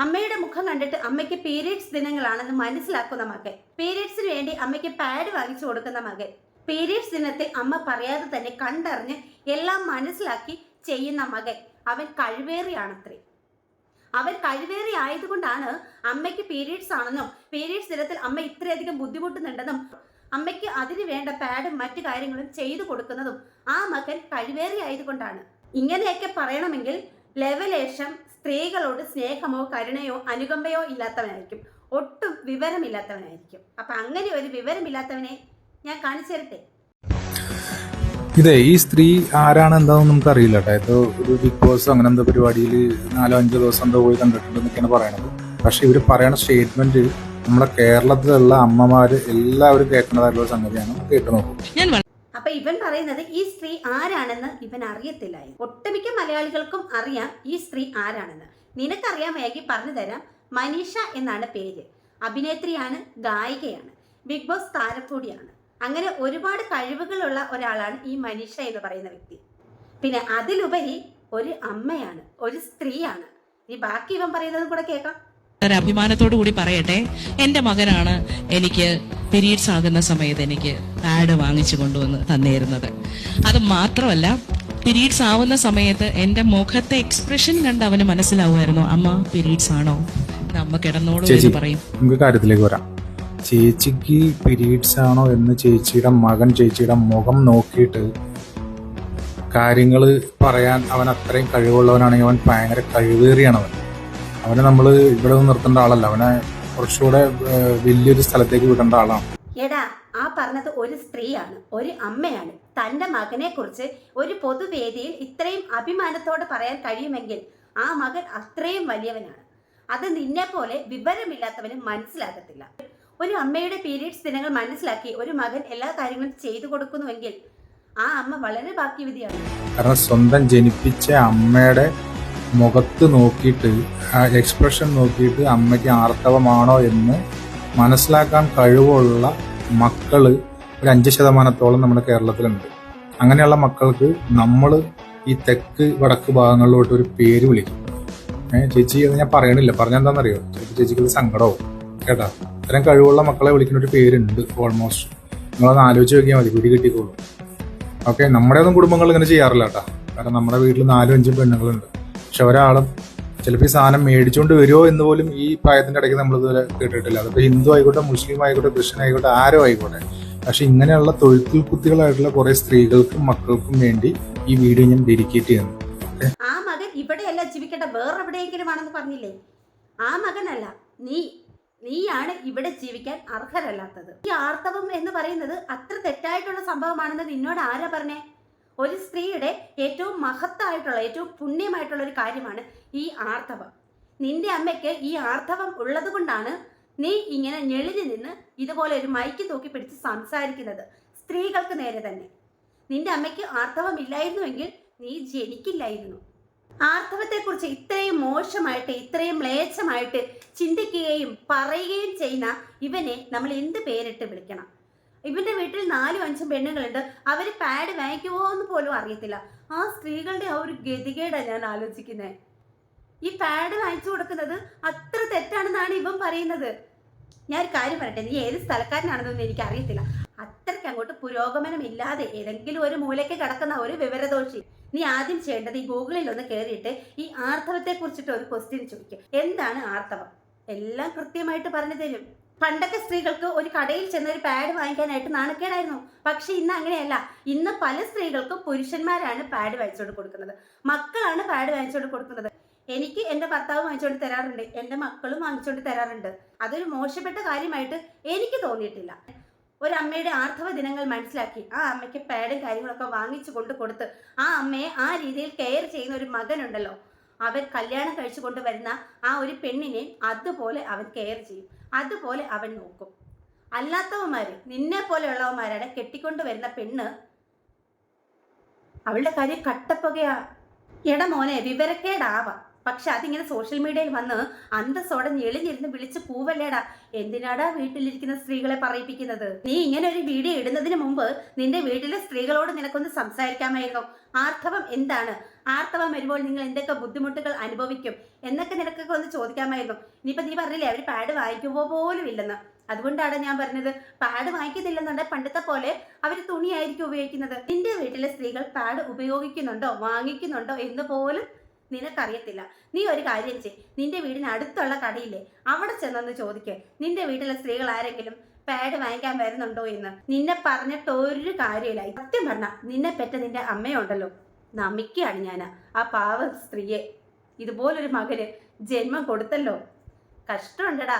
അമ്മയുടെ മുഖം കണ്ടിട്ട് അമ്മയ്ക്ക് പീരീഡ്സ് ദിനങ്ങളാണെന്ന് മനസ്സിലാക്കുന്ന മകൻ, പീരീഡ്സിന് വേണ്ടി അമ്മയ്ക്ക് പാഡ് വാങ്ങിച്ചു കൊടുക്കുന്ന മകൻ, പീരീഡ്സ് ദിനത്തിൽ അമ്മ പറയാതെ തന്നെ കണ്ടറിഞ്ഞ് എല്ലാം മനസ്സിലാക്കി ചെയ്യുന്ന മകൻ, അവൻ കഴിവേറിയാണത്രേ. അവൻ കഴിവേറി ആയതുകൊണ്ടാണ് അമ്മയ്ക്ക് പീരീഡ്സ് ആണെന്നും പീരീഡ്സ് ദിനത്തിൽ അമ്മ ഇത്രയധികം ബുദ്ധിമുട്ടുന്നുണ്ടെന്നും അമ്മയ്ക്ക് അതിന് വേണ്ട പാഡും മറ്റു കാര്യങ്ങളും ചെയ്തു കൊടുക്കുന്നതും ആ മകൻ കഴിവേറി ആയതുകൊണ്ടാണ്. ഇങ്ങനെയൊക്കെ പറയണമെങ്കിൽ ലെവലേശം സ്ത്രീകളോട് സ്നേഹമോ കരുണയോ അനുകമ്പയോ ഇല്ലാത്തവനായിരിക്കും, ഒട്ടും വിവരമില്ലാത്തവനായിരിക്കും. അപ്പൊ അങ്ങനെ ഒരു വിവരമില്ലാത്തവനെ ഞാൻ കാണിച്ചു തരട്ടെ. ഇതേ ഈ സ്ത്രീ ആരാണ് എന്താണെന്ന് നമുക്ക് അറിയില്ല കേട്ടോ. ഇത് ഒരു ബിഗ് ബോസ് അങ്ങനെ എന്തോ പരിപാടിയിൽ 4-5 ദിവസം എന്തോ പോയി കണ്ടിട്ടുണ്ടെന്നൊക്കെയാണ് പറയണത്. പക്ഷെ ഇവർ പറയണ സ്റ്റേറ്റ്മെന്റ് നമ്മുടെ കേരളത്തിലുള്ള അമ്മമാര് എല്ലാവരും കേൾക്കുന്നതായിട്ടുള്ള സംഗതിയാണ്. കേട്ടു നോക്കും. അപ്പൊ ഇവൻ പറയുന്നത് ഈ സ്ത്രീ ആരാണെന്ന് ഇവൻ അറിയത്തില്ലായി. ഒട്ടുമിക്ക മലയാളികൾക്കും അറിയാം ഈ സ്ത്രീ ആരാണെന്ന്. നിനക്കറിയാൻ വേഗി പറഞ്ഞു തരാം. മനീഷ എന്നാണ് പേര്. അഭിനേത്രിയാണ്, ഗായികയാണ്, ബിഗ് ബോസ് താരം കൂടിയാണ്. അങ്ങനെ ഒരുപാട് കഴിവുകളുള്ള ഒരാളാണ് ഈ മനീഷ എന്ന് പറയുന്ന വ്യക്തി. പിന്നെ അതിലുപരി ഒരു അമ്മയാണ്, ഒരു സ്ത്രീയാണ്. ഇനി ബാക്കി ഇവൻ പറയുന്നതും കൂടെ കേൾക്കാം. അഭിമാനത്തോടു കൂടി പറയട്ടെ, എന്റെ മകനാണ് എനിക്ക് പീരീഡ്സ് ആകുന്ന സമയത്ത് എനിക്ക് പാഡ് വാങ്ങിച്ചു കൊണ്ടുവന്ന് തന്നിരുന്നത്. അത് മാത്രമല്ല, പീരീഡ്സ് ആവുന്ന സമയത്ത് എന്റെ മുഖത്തെ എക്സ്പ്രഷൻ കണ്ട് അവന് മനസ്സിലാവുമായിരുന്നു, അമ്മ പീരീഡ്സ് ആണോ, അമ്മ കിടന്നോളൂ എന്ന് പറയും. നമുക്ക് കാര്യത്തിലേക്ക് വരാം. ചേച്ചിക്ക് പീരീഡ്സ് ആണോ എന്ന് ചേച്ചിയുടെ മകൻ ചേച്ചിയുടെ മുഖം നോക്കിയിട്ട് കാര്യങ്ങൾ പറയാൻ അവൻ അത്രയും കഴിവുള്ളവനാണെങ്കിൽ അവൻ ഭയങ്കര കഴിവേറിയാണ്. അവനെ നമ്മൾ ഇവിടെ നിന്ന് നിർത്തേണ്ട ആളല്ല, അവനെ കുറച്ചുകൂടെ വലിയൊരു സ്ഥലത്തേക്ക് വിടേണ്ട ആളാണ്. എടാ, ആ പറഞ്ഞത് ഒരു സ്ത്രീയാണ്, ഒരു അമ്മയാണ്. തന്റെ മകനെ കുറിച്ച് ഒരു പൊതുവേദിയിൽ ഇത്രയും അഭിമാനത്തോടെ പറയാൻ കഴിയുമെങ്കിൽ ആ മകൻ അത്രയും വലിയവനാണ്. അത് നിന്നെ പോലെ വിവരമില്ലാത്തവന് മനസ്സിലാകത്തില്ല. ഒരു അമ്മയുടെ പീരീഡ്സ് ദിനങ്ങൾ മനസ്സിലാക്കി ഒരു മകൻ എല്ലാ കാര്യങ്ങളും ചെയ്തു കൊടുക്കുന്നുവെങ്കിൽ ആ അമ്മ വളരെ ഭാഗ്യവതിയാണ്. കാരണം സ്വന്തം ജനിപ്പിച്ച അമ്മയുടെ മുഖത്ത് നോക്കിയിട്ട് ആ എക്സ്പ്രഷൻ നോക്കിയിട്ട് അമ്മയ്ക്ക് ആർത്തവമാണോ എന്ന് മനസ്സിലാക്കാൻ കഴിവുള്ള മക്കള് ഒരു 5% നമ്മുടെ കേരളത്തിലുണ്ട്. അങ്ങനെയുള്ള മക്കൾക്ക് നമ്മൾ ഈ തെക്ക് വടക്ക് ഭാഗങ്ങളിലോട്ട് ഒരു പേര് വിളിക്കും. ചേച്ചി അത് ഞാൻ പറയണില്ല, പറഞ്ഞെന്താണെന്നറിയോ, ചേച്ചിക്ക് അത് സങ്കടവും കേട്ടാ. ഇത്തരം കഴിവുള്ള മക്കളെ വിളിക്കുന്ന ഒരു പേരുണ്ട് ഓൾമോസ്റ്റ്. നിങ്ങളൊന്ന് ആലോചിച്ച് നോക്കിയാൽ മതി, പിടി കിട്ടിക്കോളൂ. ഓക്കെ, നമ്മുടെ ഒന്നും കുടുംബങ്ങൾ ഇങ്ങനെ ചെയ്യാറില്ല കേട്ടാ. കാരണം നമ്മുടെ വീട്ടിൽ 4-5 പെണ്ണുങ്ങളുണ്ട്. പക്ഷെ ഒരാളും ചിലപ്പോൾ ഈ സാധനം മേടിച്ചുകൊണ്ട് വരുമോ എന്ന് പോലും ഈ പ്രായത്തിന്റെ ഇടയ്ക്ക് നമ്മളിതുവരെ കേട്ടിട്ടില്ല. അതിപ്പോൾ ഹിന്ദു ആയിക്കോട്ടെ, മുസ്ലിം ആയിക്കോട്ടെ, ക്രിസ്ത്യൻ ആയിക്കോട്ടെ, ആരോ ആയിക്കോട്ടെ. പക്ഷെ ഇങ്ങനെയുള്ള തൊഴുത്തിൽ കുത്തികളായിട്ടുള്ള കുറെ സ്ത്രീകൾക്കും മക്കൾക്കും വേണ്ടി ഈ വീഡിയോ ഞാൻ ഡെഡിക്കേറ്റ് ചെയ്യുന്നു. ആ മകൻ ഇവിടെയല്ല ജീവിക്കേണ്ട, വേറെവിടെയെങ്കിലും ആണെന്ന് പറഞ്ഞില്ലേ? ആ മകനല്ല, നീയാണ് ഇവിടെ ജീവിക്കാൻ അർഹരല്ലാത്തത്. ഈ ആർത്തവം എന്ന് പറയുന്നത് അത്ര തെറ്റായിട്ടുള്ള സംഭവമാണെന്ന് നിന്നോട് ആരാ പറഞ്ഞേ? ഒരു സ്ത്രീയുടെ ഏറ്റവും മഹത്തായിട്ടുള്ള, ഏറ്റവും പുണ്യമായിട്ടുള്ള ഒരു കാര്യമാണ് ഈ ആർത്തവം. നിന്റെ അമ്മയ്ക്ക് ഈ ആർത്തവം ഉള്ളത് കൊണ്ടാണ് നീ ഇങ്ങനെ ഞെളിഞ്ഞു നിന്ന് ഇതുപോലെ ഒരു മൈക്ക് തൂക്കി പിടിച്ച് സംസാരിക്കുന്നത്, സ്ത്രീകൾക്ക് നേരെ തന്നെ. നിന്റെ അമ്മയ്ക്ക് ആർത്തവം ഇല്ലായിരുന്നുവെങ്കിൽ നീ ജനിക്കില്ലായിരുന്നു. ആർത്തവത്തെക്കുറിച്ച് ഇത്രയും മോശമായിട്ട്, ഇത്രയും മ്ലേച്ഛമായിട്ട് ചിന്തിക്കുകയും പറയുകയും ചെയ്യുന്ന ഇവനെ നമ്മൾ എന്ത് പേരിട്ട് വിളിക്കണം? ഇവന്റെ വീട്ടിൽ 4-5 പെണ്ണുങ്ങളുണ്ട്. അവര് പാഡ് വാങ്ങിക്കുമോ എന്ന് പോലും അറിയത്തില്ല. ആ സ്ത്രീകളുടെ ആ ഒരു ഗതികേടാണ് ഞാൻ ആലോചിക്കുന്നത്. ഈ പാഡ് വാങ്ങിച്ചു കൊടുക്കുന്നത് അത്ര തെറ്റാണെന്നാണ് ഇവൻ പറയുന്നത്. ഞാൻ ഒരു കാര്യം പറയട്ടെ, നീ ഏത് സ്ഥലക്കാരനാണെന്നൊന്നും എനിക്ക് അറിയത്തില്ല. അത്രയ്ക്ക് അങ്ങോട്ട് പുരോഗമനമില്ലാതെ ഏതെങ്കിലും ഒരു മൂലയ്ക്ക് കിടക്കുന്ന ഒരു വിവരദോഷി, നീ ആദ്യം ചെയ്യേണ്ടത് ഈ ഗൂഗിളിൽ ഒന്ന് കയറിയിട്ട് ഈ ആർത്തവത്തെ കുറിച്ചിട്ട് ഒരു ക്വസ്റ്റ്യൻ ചോദിക്കുക. എന്താണ് ആർത്തവം? എല്ലാം കൃത്യമായിട്ട് പറഞ്ഞു തരും. പണ്ടൊക്കെ സ്ത്രീകൾക്ക് ഒരു കടയിൽ ചെന്ന് ഒരു പാഡ് വാങ്ങിക്കാനായിട്ട് നാണക്കേടായിരുന്നു. പക്ഷെ ഇന്ന് അങ്ങനെയല്ല. ഇന്ന് പല സ്ത്രീകൾക്കും പുരുഷന്മാരാണ് പാഡ് വാങ്ങിച്ചുകൊണ്ട് കൊടുക്കുന്നത്, മക്കളാണ് പാഡ് വാങ്ങിച്ചുകൊണ്ട് കൊടുക്കുന്നത്. എനിക്ക് എൻ്റെ ഭർത്താവ് വാങ്ങിച്ചുകൊണ്ട് തരാറുണ്ട്, എൻ്റെ മക്കളും വാങ്ങിച്ചുകൊണ്ട് തരാറുണ്ട്. അതൊരു മോശപ്പെട്ട കാര്യമായിട്ട് എനിക്ക് തോന്നിയിട്ടില്ല. ഒരമ്മയുടെ ആർത്തവ ദിനങ്ങൾ മനസ്സിലാക്കി ആ അമ്മയ്ക്ക് പാഡും കാര്യങ്ങളൊക്കെ വാങ്ങിച്ചു കൊണ്ട് കൊടുത്ത് ആ അമ്മയെ ആ രീതിയിൽ കെയർ ചെയ്യുന്ന ഒരു മകനുണ്ടല്ലോ, അവൻ കല്യാണം കഴിച്ചു കൊണ്ടുവരുന്ന ആ ഒരു പെണ്ണിനെ അതുപോലെ അവൻ കെയർ ചെയ്യും, അതുപോലെ അവൻ നോക്കും. അല്ലാത്തവന്മാര്, നിന്നെ പോലെയുള്ളവന്മാരാണ് കെട്ടിക്കൊണ്ട് വരുന്ന പെണ്ണ്, അവളുടെ കാര്യം കട്ടപ്പുകയാ. എടാ മോനെ, വിവരക്കേടാവാം, പക്ഷെ അതിങ്ങനെ സോഷ്യൽ മീഡിയയിൽ വന്ന് അന്തസ്സോടെ ഞെളിഞ്ഞിരുന്ന് വിളിച്ച് കൂവല്ലേടാ. എന്തിനാടാ വീട്ടിലിരിക്കുന്ന സ്ത്രീകളെ പറയിപ്പിക്കുന്നത്? നീ ഇങ്ങനെ ഒരു വീഡിയോ ഇടുന്നതിന് മുമ്പ് നിന്റെ വീട്ടിലെ സ്ത്രീകളോട് നിനക്കൊന്ന് സംസാരിക്കാമായിരുന്നു. ആർത്തവം എന്താണ്, ആർത്തവം വരുമ്പോൾ നിങ്ങൾ എന്തൊക്കെ ബുദ്ധിമുട്ടുകൾ അനുഭവിക്കും എന്നൊക്കെ നിനക്കൊക്കെ ഒന്ന് ചോദിക്കാമായിരുന്നു. ഇനിയിപ്പോൾ നീ പറഞ്ഞില്ലേ അവർ പാഡ് വാങ്ങിക്കുമ്പോൾ പോലും ഇല്ലെന്ന്. അതുകൊണ്ടാണ് ഞാൻ പറഞ്ഞത്, പാഡ് വാങ്ങിക്കുന്നില്ലെന്നുണ്ടെങ്കിൽ പണ്ടത്തെ പോലെ അവർ തുണിയായിരിക്കും ഉപയോഗിക്കുന്നത്. നിന്റെ വീട്ടിലെ സ്ത്രീകൾ പാഡ് ഉപയോഗിക്കുന്നുണ്ടോ വാങ്ങിക്കുന്നുണ്ടോ എന്ന് പോലും നിനക്കറിയത്തില്ല. നീ ഒരു കാര്യം ചെയ്യ്, നിന്റെ വീടിന് അടുത്തുള്ള കടയില്ലേ അവിടെ ചെന്നൊന്ന് ചോദിക്കുക, നിന്റെ വീട്ടിലെ സ്ത്രീകൾ ആരെങ്കിലും പാഡ് വാങ്ങിക്കാൻ വരുന്നുണ്ടോ എന്ന്. നിന്നെ പറഞ്ഞിട്ട് ഒരു കാര്യമില്ല. സത്യം പറഞ്ഞ നിന്നെ പെറ്റ നിന്റെ അമ്മയുണ്ടല്ലോ, നമിക്കുകയാണ് ഞാൻ ആ പാവ സ്ത്രീയെ. ഇതുപോലൊരു മകന് ജന്മം കൊടുത്തല്ലോ. കഷ്ടമുണ്ടടാ.